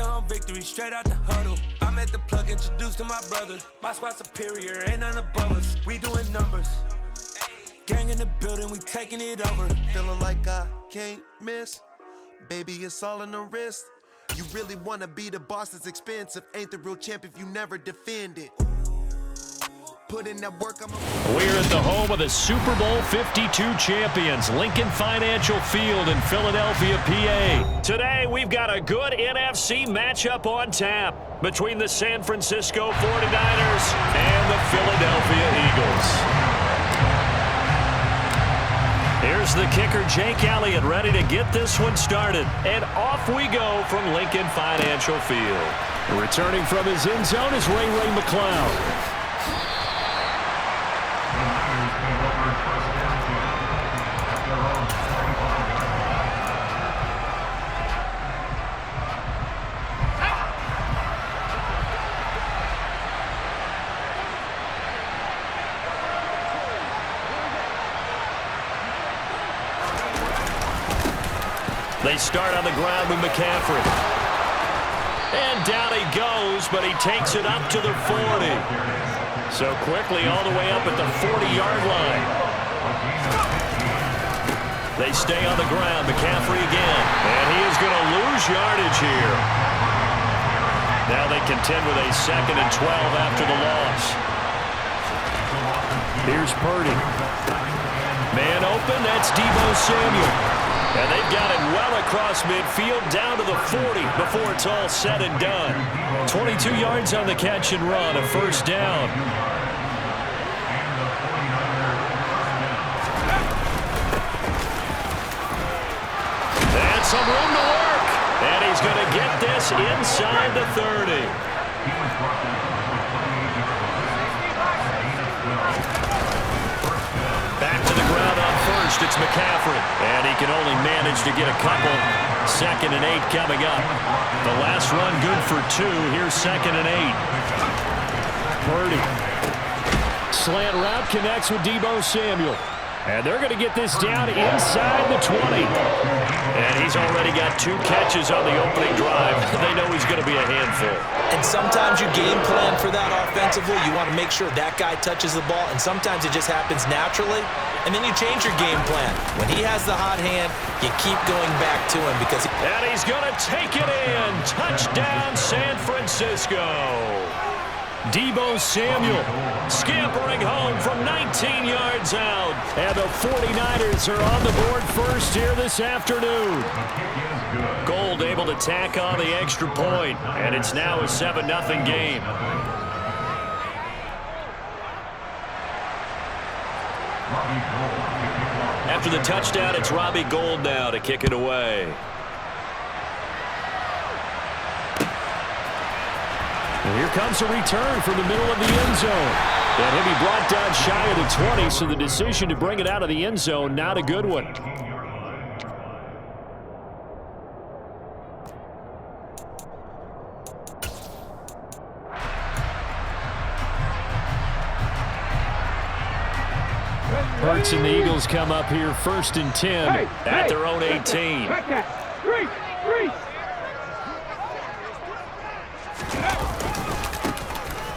Bringing home victory straight out the huddle. I'm at the plug, introduced to my brothers. My squad superior, ain't none above us. We doing numbers. Gang in the building, we taking it over. Feeling like I can't miss. Baby, it's all in the wrist. You really wanna be the boss, it's expensive. Ain't the real champ if you never defend it. Put in that work, We're at the home of the Super Bowl 52 champions, Lincoln Financial Field in Philadelphia, PA. Today, we've got a good NFC matchup on tap between the San Francisco 49ers and the Philadelphia Eagles. Here's the kicker, Jake Elliott, ready to get this one started. And off we go from Lincoln Financial Field. Returning from his end zone is Ray McCloud. They start on the ground with McCaffrey. And down he goes, but he takes it up to the 40. So quickly all the way up at the 40-yard line. They stay on the ground. McCaffrey again. And he is going to lose yardage here. Now they contend with a 2nd and 12 after the loss. Here's Purdy. Man open, that's Deebo Samuel. And they've got it well across midfield down to the 40 before it's all said and done. 22 yards on the catch and run, a first down. And some room to work. And he's going to get this inside the 30. It's McCaffrey, and he can only manage to get a couple. 2nd and 8 coming up. The last run good for 2. Here's 2nd and 8. Purdy. Slant route connects with Deebo Samuel. And they're going to get this down inside the 20. And he's already got 2 catches on the opening drive. They know he's going to be a handful. And sometimes you game plan for that offensively. You want to make sure that guy touches the ball, and sometimes it just happens naturally. And then you change your game plan. When he has the hot hand, you keep going back to him because... And he's going to take it in. Touchdown, San Francisco. Deebo Samuel scampering home from 19 yards out. And the 49ers are on the board first here this afternoon. Gold able to tack on the extra point, and it's now a 7-0 game. After the touchdown, it's Robbie Gould now to kick it away. And here comes a return from the middle of the end zone. And he'll be brought down shy of the 20, so the decision to bring it out of the end zone, not a good one. Hurts and the Eagles come up here 1st and 10 at their own 18.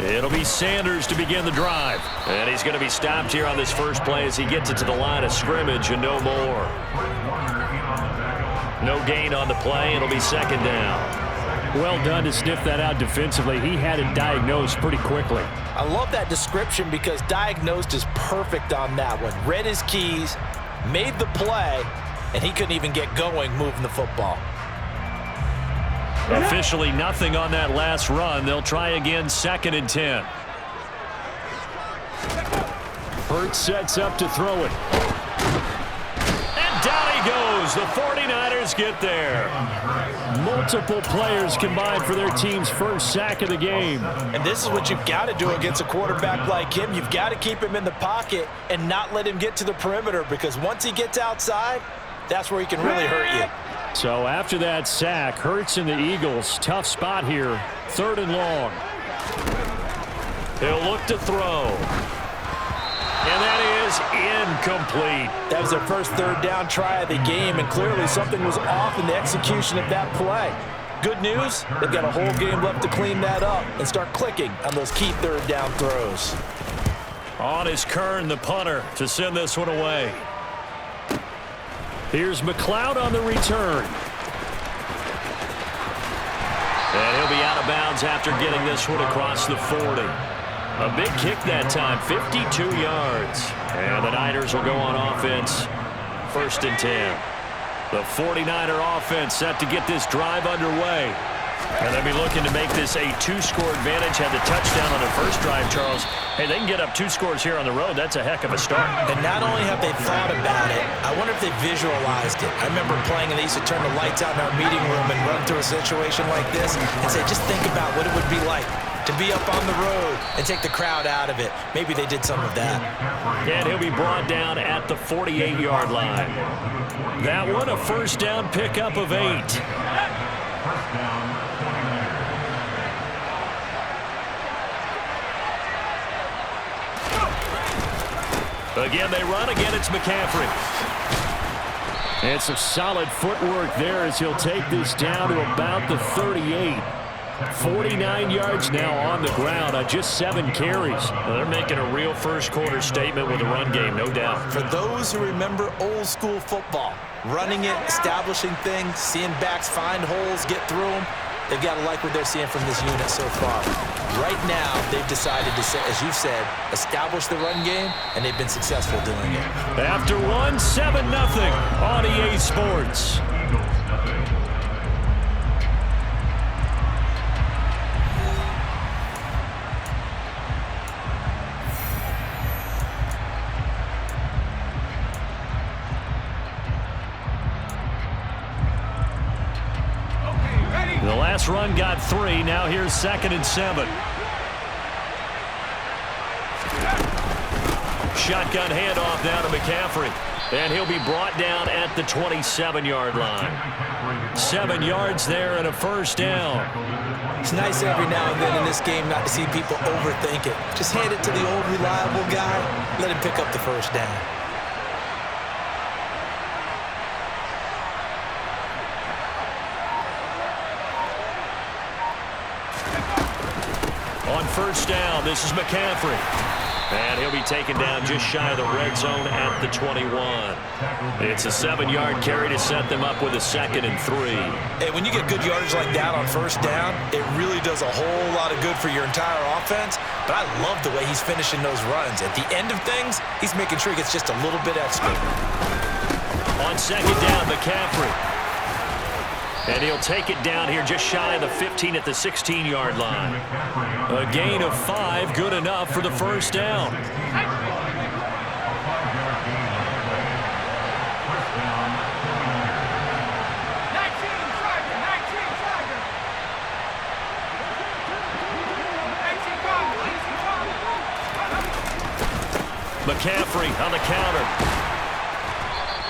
It'll be Sanders to begin the drive. And he's going to be stopped here on this first play as he gets it to the line of scrimmage and no more. No gain on the play. It'll be 2nd down. Well done to sniff that out defensively. He had it diagnosed pretty quickly. I love that description because diagnosed is perfect on that one. Read his keys, made the play, and he couldn't even get going moving the football. Officially nothing on that last run. They'll try again 2nd and 10. Hurts sets up to throw it. And down he goes. The 49ers get there. Multiple players combined for their team's first sack of the game. And this is what you've got to do against a quarterback like him. You've got to keep him in the pocket and not let him get to the perimeter, because once he gets outside, that's where he can really hurt you. So after that sack, Hurts and the Eagles, tough spot here, 3rd and long. He'll look to throw. And that is incomplete. That was their first 3rd down try of the game, and clearly something was off in the execution of that play. Good news, they've got a whole game left to clean that up and start clicking on those key third down throws. On is Kern, the punter, to send this one away. Here's McLeod on the return. And he'll be out of bounds after getting this one across the 40. A big kick that time, 52 yards. And the Niners will go on offense, 1st and 10. The 49er offense set to get this drive underway. And they'll be looking to make this a 2-score advantage. Had the touchdown on the first drive, Charles. Hey, they can get up 2 scores here on the road. That's a heck of a start. And not only have they thought about it, I wonder if they visualized it. I remember playing and they used to turn the lights out in our meeting room and run through a situation like this and say, just think about what it would be like to be up on the road and take the crowd out of it. Maybe they did some of that. And he'll be brought down at the 48-yard line. That one a 1st down pickup of 8. Again, they run. Again, it's McCaffrey. And some solid footwork there as he'll take this down to about the 38. 49 yards now on the ground on just 7 carries. Well, they're making a real first-quarter statement with the run game, no doubt. For those who remember old-school football, running it, establishing things, seeing backs find holes, get through them, they've got to like what they're seeing from this unit so far. Right now, they've decided to, as you said, establish the run game, and they've been successful doing it. After one, 7-0 on EA Sports. The last run got 3. Now here's 2nd and 7. Shotgun handoff now to McCaffrey. And he'll be brought down at the 27-yard line. 7 yards there and a 1st down. It's nice every now and then in this game not to see people overthink it. Just hand it to the old reliable guy. Let him pick up the 1st down. On 1st down, this is McCaffrey. And he'll be taken down just shy of the red zone at the 21. It's a 7-yard carry to set them up with a 2nd and 3. Hey, when you get good yardage like that on 1st down, it really does a whole lot of good for your entire offense. But I love the way he's finishing those runs. At the end of things, he's making sure he gets just a little bit extra. On 2nd down, McCaffrey. And he'll take it down here just shy of the 15 at the 16-yard line. A gain of 5, good enough for the 1st down. McCaffrey on the counter.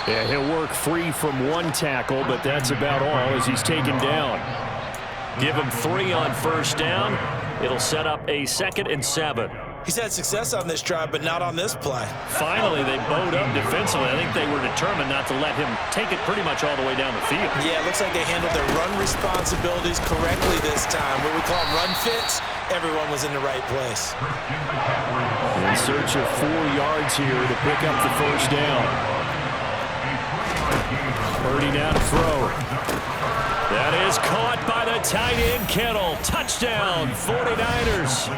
Yeah, he'll work free from 1 tackle, but that's about all as he's taken down. Give him 3 on 1st down. It'll set up a 2nd and 7. He's had success on this drive, but not on this play. Finally, they bowed up defensively. I think they were determined not to let him take it pretty much all the way down the field. Yeah, it looks like they handled their run responsibilities correctly this time. What we call run fits, everyone was in the right place. In search of 4 yards here to pick up the 1st down. Purdy now to throw. That is caught by the tight end, Kittle. Touchdown, 49ers.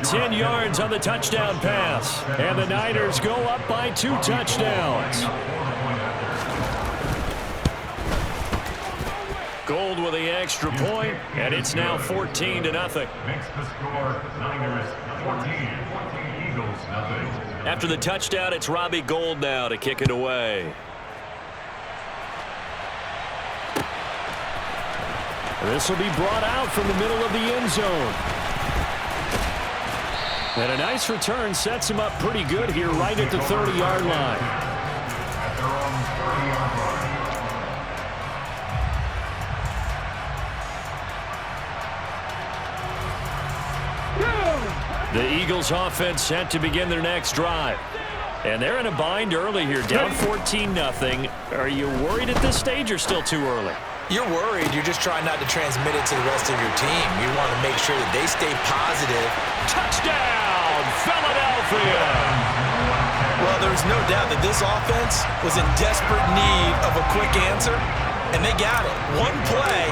10 yards on the touchdown pass. And the Niners go up by 2 touchdowns. Gold with the extra point, and it's now 14-0. Makes the score Niners 14, Eagles nothing. After the touchdown, it's Robbie Gould now to kick it away. This will be brought out from the middle of the end zone. And a nice return sets him up pretty good here right at the 30-yard line. At their own 30-yard line. The Eagles offense set to begin their next drive. And they're in a bind early here, down 14-0. Are you worried at this stage or still too early? You're worried. You're just trying not to transmit it to the rest of your team. You want to make sure that they stay positive. Touchdown, Philadelphia! Well, there's no doubt that this offense was in desperate need of a quick answer, and they got it. One play,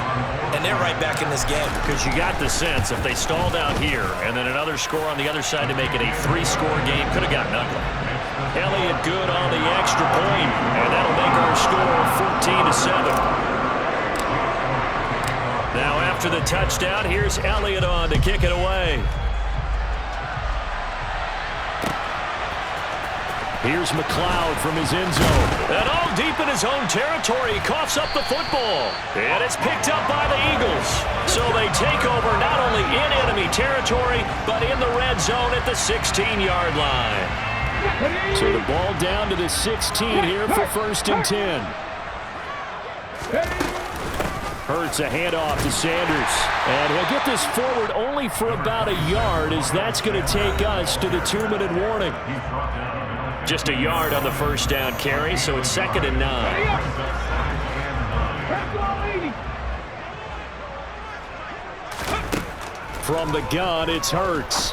and they're right back in this game. Because you got the sense if they stalled out here and then another score on the other side to make it a 3-score game, could have gotten ugly. Elliott good on the extra point, and that'll make our score 14-7. Now after the touchdown, here's Elliott on to kick it away. Here's McLeod from his end zone. And all deep in his own territory, he coughs up the football. And it's picked up by the Eagles. So they take over not only in enemy territory, but in the red zone at the 16-yard line. So the ball down to the 16 here for 1st and 10. Hurts a handoff to Sanders. And he'll get this forward only for about a yard, as that's going to take us to the 2-minute warning. Just a yard on the first down carry, so it's 2nd and 9. From the gun, it's Hurts.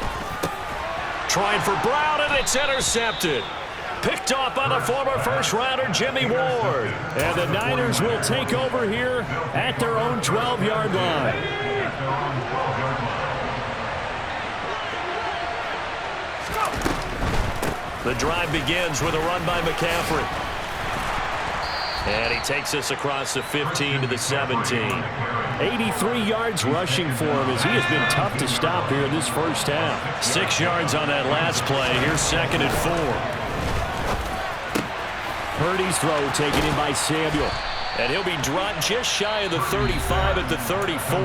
Trying for Brown, and it's intercepted. Picked off by the former first-rounder Jimmy Ward. And the Niners will take over here at their own 12-yard line. The drive begins with a run by McCaffrey. And he takes us across the 15 to the 17. 83 yards rushing for him, as he has been tough to stop here in this first half. 6 yards on that last play. Here's 2nd and 4. Purdy's throw taken in by Samuel. And he'll be dropped just shy of the 35 at the 34.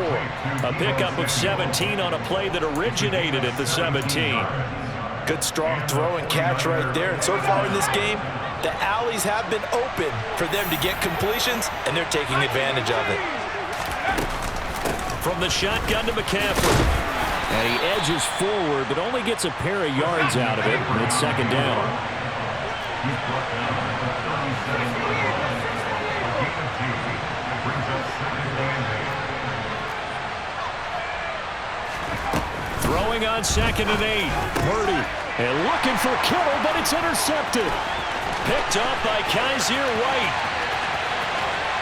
A pickup of 17 on a play that originated at the 17. Good strong throw and catch right there. And so far in this game, the alleys have been open for them to get completions, and they're taking advantage of it. From the shotgun to McCaffrey. And he edges forward, but only gets a pair of yards out of it, and it's 2nd down. Throwing on 2nd and 8. Purdy. And looking for Kittle, but it's intercepted. Picked up by Kaiser White.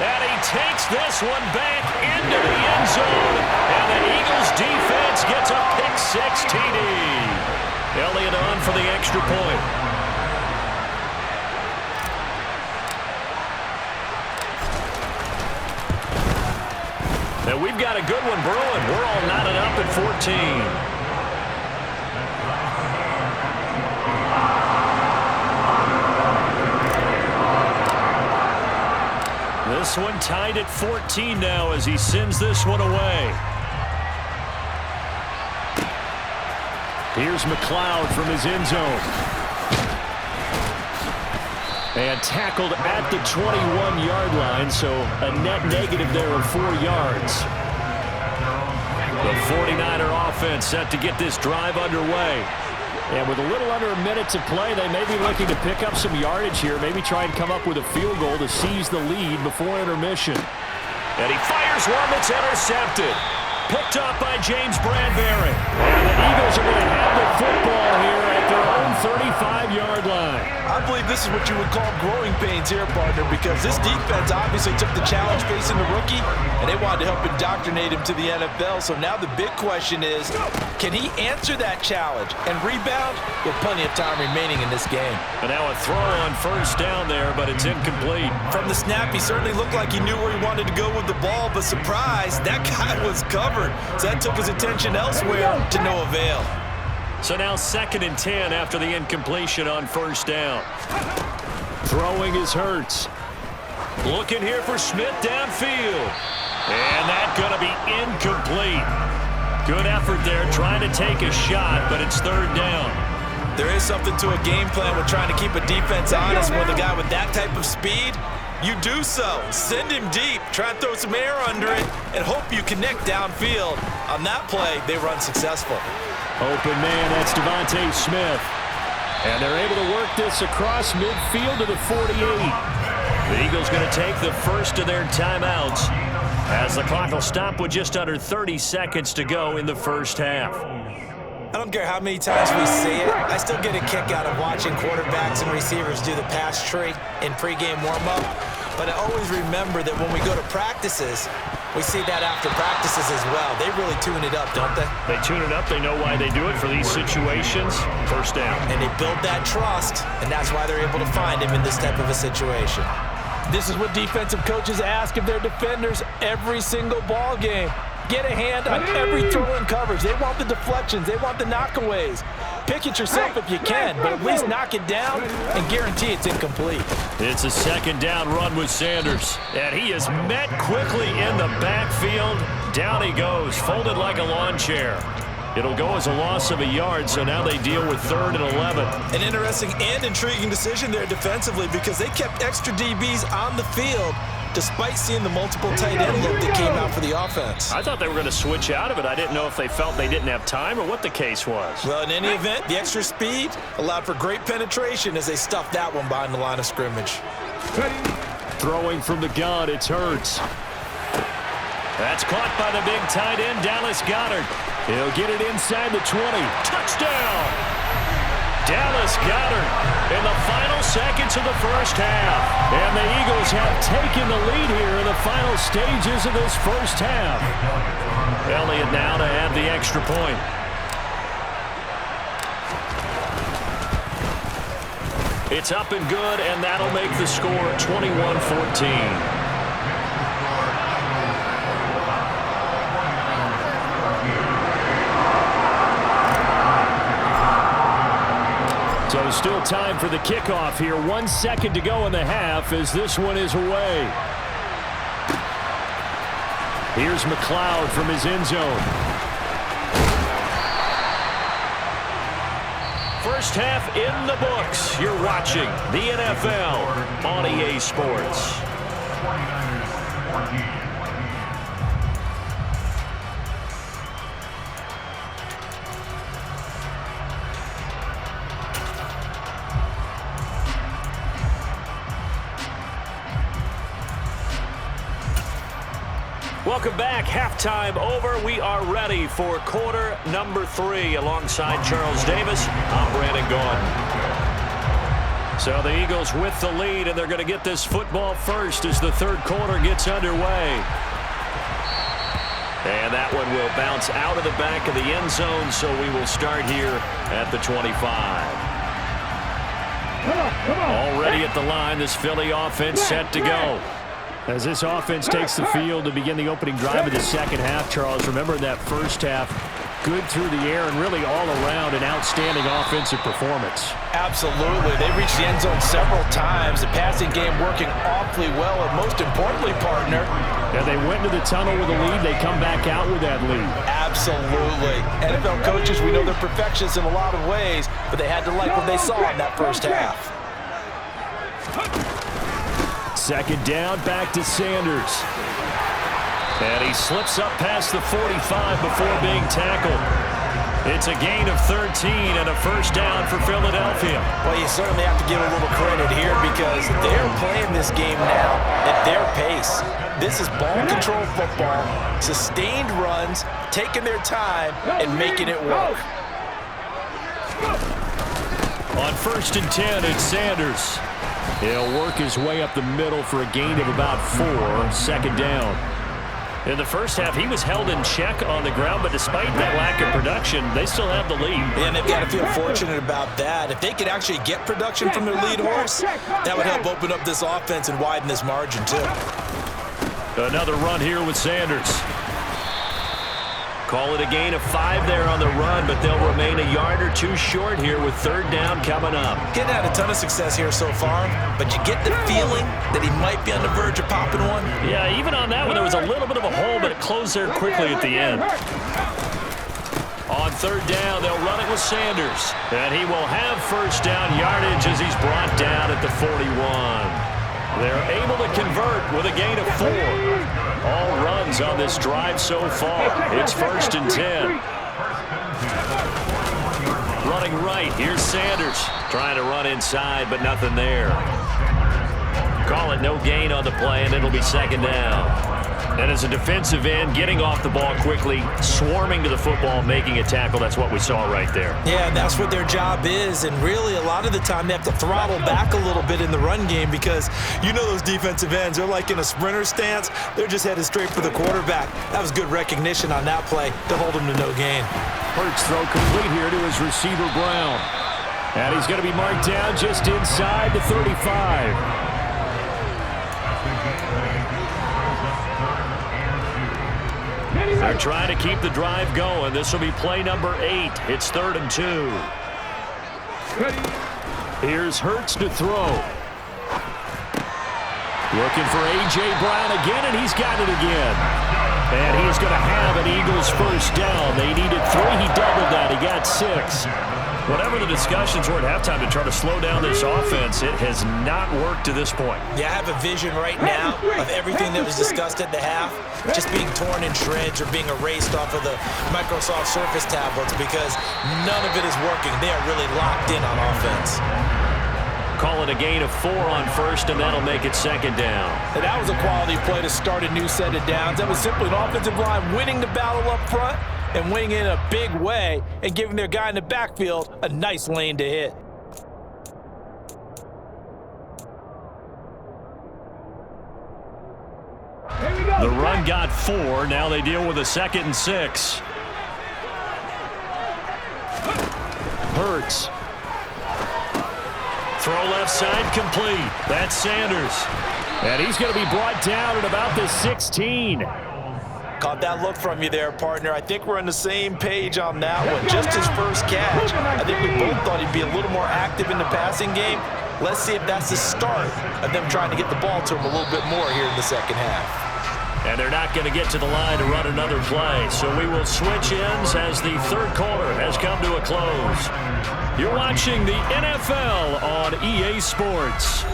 And he takes this one back into the end zone. And the Eagles defense gets a pick-6 TD. Elliott on for the extra point. And we've got a good one brewing. We're all knotted up at 14. This one tied at 14 now as he sends this one away. Here's McLeod from his end zone. And tackled at the 21-yard line, so a net negative there of 4 yards. The 49er offense set to get this drive underway. And with a little under a minute to play, they may be looking to pick up some yardage here, maybe try and come up with a field goal to seize the lead before intermission. And he fires one that's intercepted. Picked up by James Bradbury. And the Eagles are going to have the football here at their own 35-yard line. I believe this is what you would call growing pains here, partner, because this defense obviously took the challenge facing the rookie, and they wanted to help indoctrinate him to the NFL. So now the big question is, can he answer that challenge and rebound with plenty of time remaining in this game? And now a throw on first down there, but it's incomplete. From the snap, he certainly looked like he knew where he wanted to go with the ball, but surprise, that guy was covered. So that took his attention elsewhere to no avail. So now 2nd and 10 after the incompletion on first down. Throwing is Hurts. Looking here for Smith downfield. And that's going to be incomplete. Good effort there trying to take a shot, but it's 3rd down. There is something to a game plan with trying to keep a defense honest with a guy with that type of speed. You do so. Send him deep. Try and throw some air under it and hope you connect downfield. On that play, they run successful. Open man, that's Devontae Smith. And they're able to work this across midfield to the 48. The Eagles going to take the first of their timeouts. As the clock will stop with just under 30 seconds to go in the first half. I don't care how many times we see it, I still get a kick out of watching quarterbacks and receivers do the pass tree in pregame warm-up. But I always remember that when we go to practices, we see that after practices as well. They really tune it up, don't they? They tune it up. They know why they do it for these situations. First down. And they build that trust, and that's why they're able to find him in this type of a situation. This is what defensive coaches ask of their defenders every single ball game. Get a hand on every throw in coverage. They want the deflections. They want the knockaways. Pick it yourself if you can, but at least knock it down and guarantee it's incomplete. It's a second down run with Sanders. And he is met quickly in the backfield. Down he goes, folded like a lawn chair. It'll go as a loss of a yard, so now they deal with 3rd and 11. An interesting and intriguing decision there defensively because they kept extra DBs on the field despite seeing the multiple tight end look that came out for the offense. I thought they were going to switch out of it. I didn't know if they felt they didn't have time or what the case was. Well, in any event, the extra speed allowed for great penetration as they stuffed that one behind the line of scrimmage. Throwing from the gun, it's Hurts. That's caught by the big tight end, Dallas Goedert. He'll get it inside the 20. Touchdown! Dallas Goedert in the final seconds of the first half. And the Eagles have taken the lead here in the final stages of this first half. Elliott now to add the extra point. It's up and good, and that'll make the score 21-14. So still time for the kickoff here. 1 second to go in the half as this one is away. Here's McLeod from his end zone. First half in the books. You're watching the NFL on EA Sports. 49ers 14. Welcome back. Halftime over. We are ready for quarter number 3. Alongside Charles Davis, I'm Brandon Gordon. So the Eagles with the lead, and they're going to get this football first as the third quarter gets underway. And that one will bounce out of the back of the end zone, so we will start here at the 25. Already at the line, this Philly offense set to go. As this offense takes the field to begin the opening drive of the second half, Charles, remember that first half, good through the air and really all around an outstanding offensive performance. Absolutely. They reached the end zone several times. The passing game working awfully well, and most importantly, partner. And they went to the tunnel with a lead. They come back out with that lead. Absolutely. NFL coaches, we know they're perfectionists in a lot of ways, but they had to like what they saw in that first half. Second down, back to Sanders. And he slips up past the 45 before being tackled. It's a gain of 13 and a first down for Philadelphia. Well, you certainly have to give a little credit here because they're playing this game now at their pace. This is ball control football, sustained runs, taking their time, and making it work. On 1st and 10, it's Sanders. He'll work his way up the middle for a gain of about 4. Second down. In the first half, he was held in check on the ground, but despite that lack of production, they still have the lead. And they've got to feel fortunate about that. If they could actually get production from their lead horse, that would help open up this offense and widen this margin, too. Another run here with Sanders. Call it a gain of 5 there on the run, but they'll remain a yard or 2 short here with third down coming up. Getting had a ton of success here so far, but you get the feeling that he might be on the verge of popping one. Yeah, even on that one, there was a little bit of a hole, but it closed there quickly at the end. On third down, they'll run it with Sanders, and he will have first down yardage as he's brought down at the 41. They're able to convert with a gain of 4. All runs on this drive so far. It's 1st and 10. Running right, here's Sanders. Trying to run inside, but nothing there. Call it no gain on the play, and it'll be second down. And as a defensive end, getting off the ball quickly, swarming to the football, making a tackle, that's what we saw right there. Yeah, and that's what their job is. And really, a lot of the time, they have to throttle back a little bit in the run game because you know those defensive ends, they're like in a sprinter stance. They're just headed straight for the quarterback. That was good recognition on that play to hold him to no gain. Hurts throw complete here to his receiver, Brown. And he's going to be marked down just inside the 35. They're trying to keep the drive going. This will be play number 8. It's 3rd and 2. Here's Hurts to throw. Looking for A.J. Brown again, and he's got it again. And he's going to have an Eagles first down. They needed 3. He doubled that. He got 6. Whatever the discussions were at halftime to try to slow down this offense, it has not worked to this point. Yeah, I have a vision right now of everything that was discussed at the half just being torn in shreds or being erased off of the Microsoft Surface tablets because none of it is working. They are really locked in on offense. Calling a gain of 4 on first, and that'll make it 2nd down. And that was a quality play to start a new set of downs. That was simply an offensive line winning the battle up front and winning in a big way and giving their guy in the backfield a nice lane to hit. The run got 4. Now they deal with a 2nd and 6. Hurts. Throw left side complete. That's Sanders. And he's going to be brought down at about the 16. Caught that look from you there, partner. I think we're on the same page on that one. Just his first catch. I think we both thought he'd be a little more active in the passing game. Let's see if that's the start of them trying to get the ball to him a little bit more here in the second half. And they're not going to get to the line to run another play. So we will switch ends as the 3rd quarter has come to a close. You're watching the NFL on EA Sports.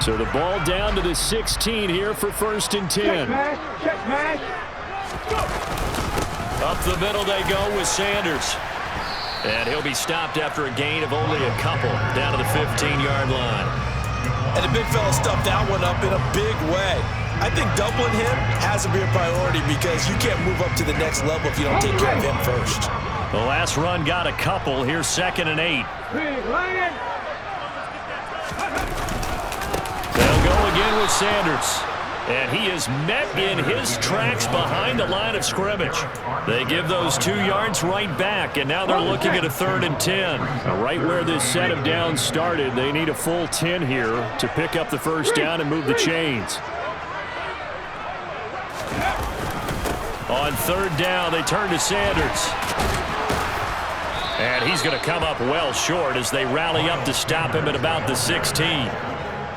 So the ball down to the 16 here for 1st and 10. Up the middle they go with Sanders. And he'll be stopped after a gain of only a couple down to the 15-yard line. And the big fella stuffed that one up in a big way. I think doubling him has to be a priority because you can't move up to the next level if you don't take care of him first. The last run got a couple. Here's 2nd and 8. They'll go again with Sanders. And he is met in his tracks behind the line of scrimmage. They give those 2 yards right back, and now they're looking at a 3rd and 10. Now, right where this set of downs started, they need a full 10 here to pick up the first down and move the chains. On 3rd down, they turn to Sanders. And he's going to come up well short as they rally up to stop him at about the 16.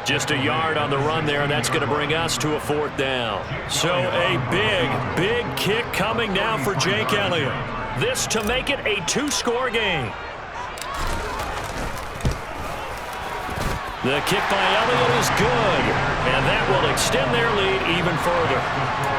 Just a yard on the run there, and that's going to bring us to a 4th down. So a big kick coming now for Jake Elliott. This to make it a 2-score game. The kick by Elliott is good, and that will extend their lead even further.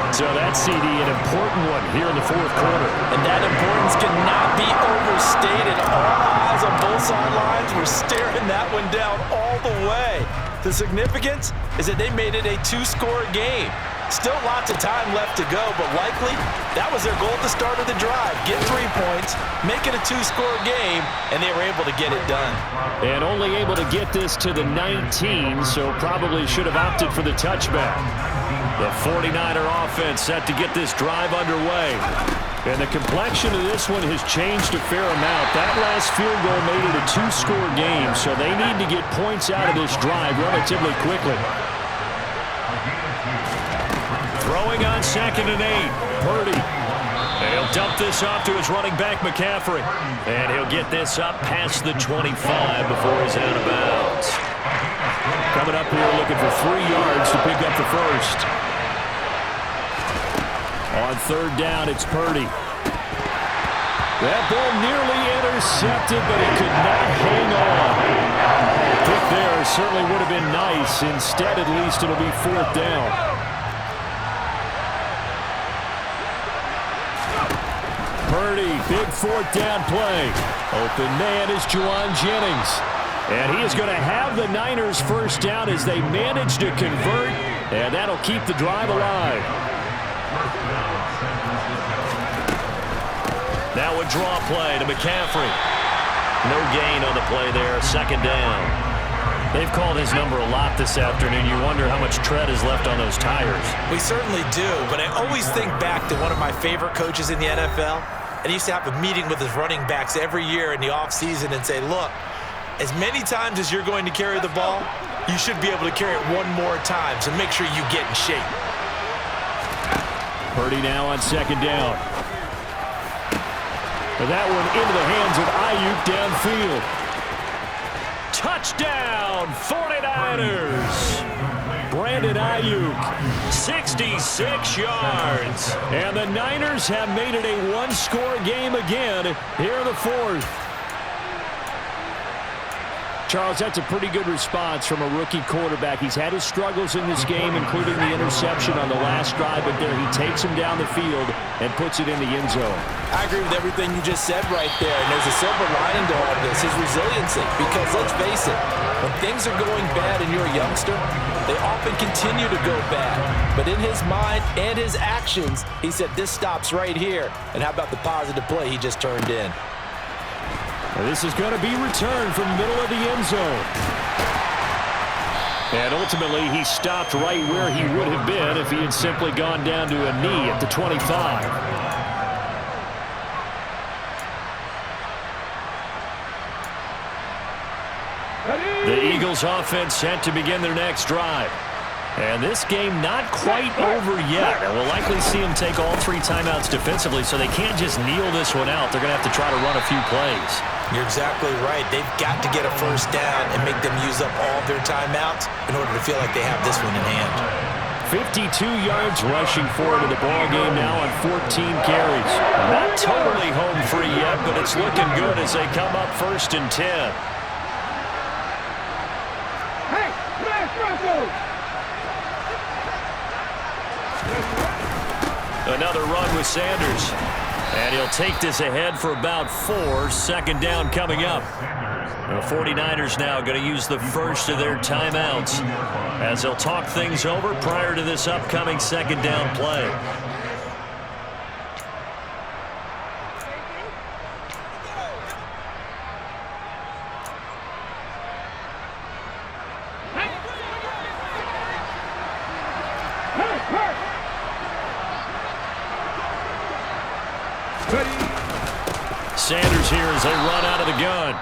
So that CD, an important one here in the 4th quarter. And that importance cannot be overstated. All eyes on both sidelines were staring that one down all the way. The significance is that they made it a 2-score game. Still lots of time left to go, but likely that was their goal at the start of the drive. Get 3 points, make it a 2-score game, and they were able to get it done. And only able to get this to the 19, so probably should have opted for the touchback. The 49er offense set to get this drive underway. And the complexion of this one has changed a fair amount. That last field goal made it a 2-score game, so they need to get points out of this drive relatively quickly. Throwing on 2nd and 8, Purdy. And he'll dump this off to his running back, McCaffrey. And he'll get this up past the 25 before he's out of bounds. Coming up here looking for 3 yards to pick up the first. On 3rd down, it's Purdy. That ball nearly intercepted, but it could not hang on. The pick there certainly would have been nice. Instead, at least, it'll be 4th down. Purdy, big fourth down play. Open man is Juwan Jennings. And he is going to have the Niners first down as they manage to convert, and that'll keep the drive alive. Now a draw play to McCaffrey. No gain on the play there, second down. They've called his number a lot this afternoon. You wonder how much tread is left on those tires. We certainly do, but I always think back to one of my favorite coaches in the NFL. And he used to have a meeting with his running backs every year in the offseason and say, look, as many times as you're going to carry the ball, you should be able to carry it one more time, so make sure you get in shape. Purdy now on second down. But that one into the hands of Ayuk downfield. Touchdown, 49ers. Brandon Ayuk, 66 yards. And the Niners have made it a one-score game again here in the fourth. Charles, that's a pretty good response from a rookie quarterback. He's had his struggles in this game, including the interception on the last drive, but there he takes him down the field and puts it in the end zone. I agree with everything you just said right there, and there's a silver lining to all this, his resiliency. Because let's face it, when things are going bad and you're a youngster, they often continue to go bad. But in his mind and his actions, he said, this stops right here. And how about the positive play he just turned in? This is going to be returned from the middle of the end zone. And ultimately, he stopped right where he would have been if he had simply gone down to a knee at the 25. The Eagles offense set to begin their next drive. And this game not quite over yet. And we'll likely see them take all three timeouts defensively, so they can't just kneel this one out. They're going to have to try to run a few plays. You're exactly right. They've got to get a first down and make them use up all of their timeouts in order to feel like they have this one in hand. 52 yards rushing forward in the ball game now on 14 carries. Not totally home free yet, but it's looking good as they come up first and 10. Another run with Sanders. And he'll take this ahead for about 4. Second down coming up. The 49ers now going to use the first of their timeouts as they'll talk things over prior to this upcoming second down play. Sanders here as they run out of the gun.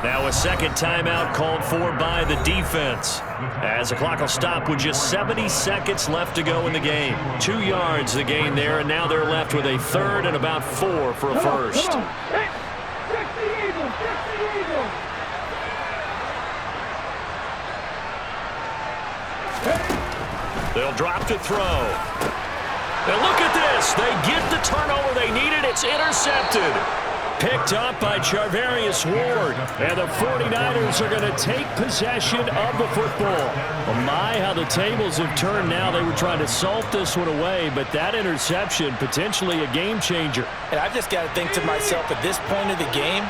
Now a second timeout called for by the defense. As the clock will stop with just 70 seconds left to go in the game. 2 yards the gain there, and now they're left with a third and about 4 for a first. They'll drop to throw. And look at this. They get the turnover they needed. It's intercepted. Picked up by Charvarius Ward. And the 49ers are going to take possession of the football. Oh my, how the tables have turned now. They were trying to salt this one away, but that interception, potentially a game changer. And I've just got to think to myself, at this point of the game,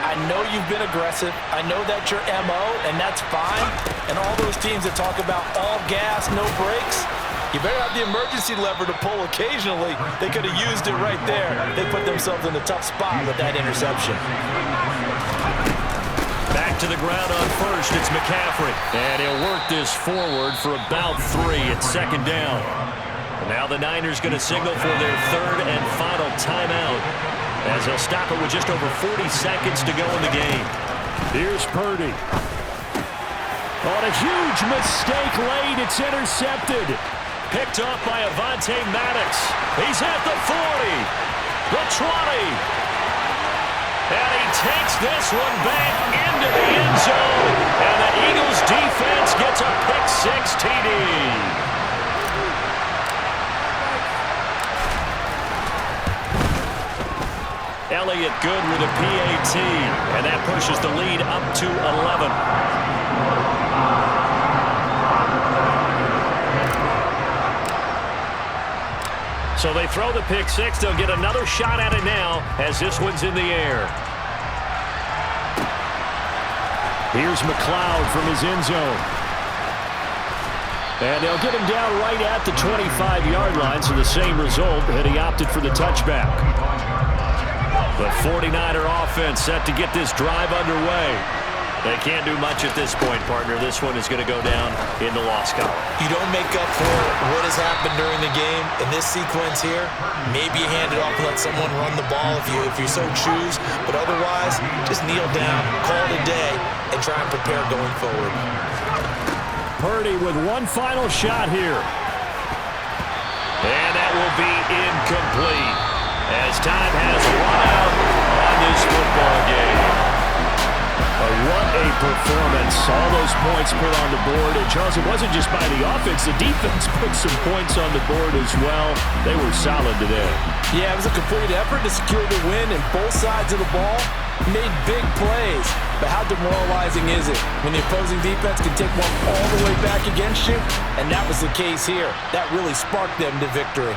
I know you've been aggressive. I know that's your MO, and that's fine. And all those teams that talk about all gas, no brakes, you better have the emergency lever to pull occasionally. They could have used it right there. They put themselves in a tough spot with that interception. Back to the ground on first, it's McCaffrey. And he'll work this forward for about 3 at second down. And now the Niners going to signal for their third and final timeout as they'll stop it with just over 40 seconds to go in the game. Here's Purdy. On a huge mistake late, it's intercepted. Picked up by Avonte Maddox. He's at the 40, the 20. And he takes this one back into the end zone. And the Eagles defense gets a pick-6 TD. Elliott good with a PAT. And that pushes the lead up to 11. So they throw the pick six. They'll get another shot at it now as this one's in the air. Here's McLeod from his end zone. And they'll get him down right at the 25-yard line, so the same result, and he opted for the touchback. The 49er offense set to get this drive underway. They can't do much at this point, partner. This one is going to go down in the loss column. You don't make up for what has happened during the game. In this sequence here, maybe you hand it off and let someone run the ball if you so choose. But otherwise, just kneel down, call it a day, and try and prepare going forward. Purdy with one final shot here. And that will be incomplete as time has run out on this football game. What a performance. All those points put on the board. And, Charles, it wasn't just by the offense. The defense put some points on the board as well. They were solid today. Yeah, it was a complete effort to secure the win, and both sides of the ball made big plays. But how demoralizing is it when the opposing defense can take one all the way back against you? And that was the case here. That really sparked them to victory.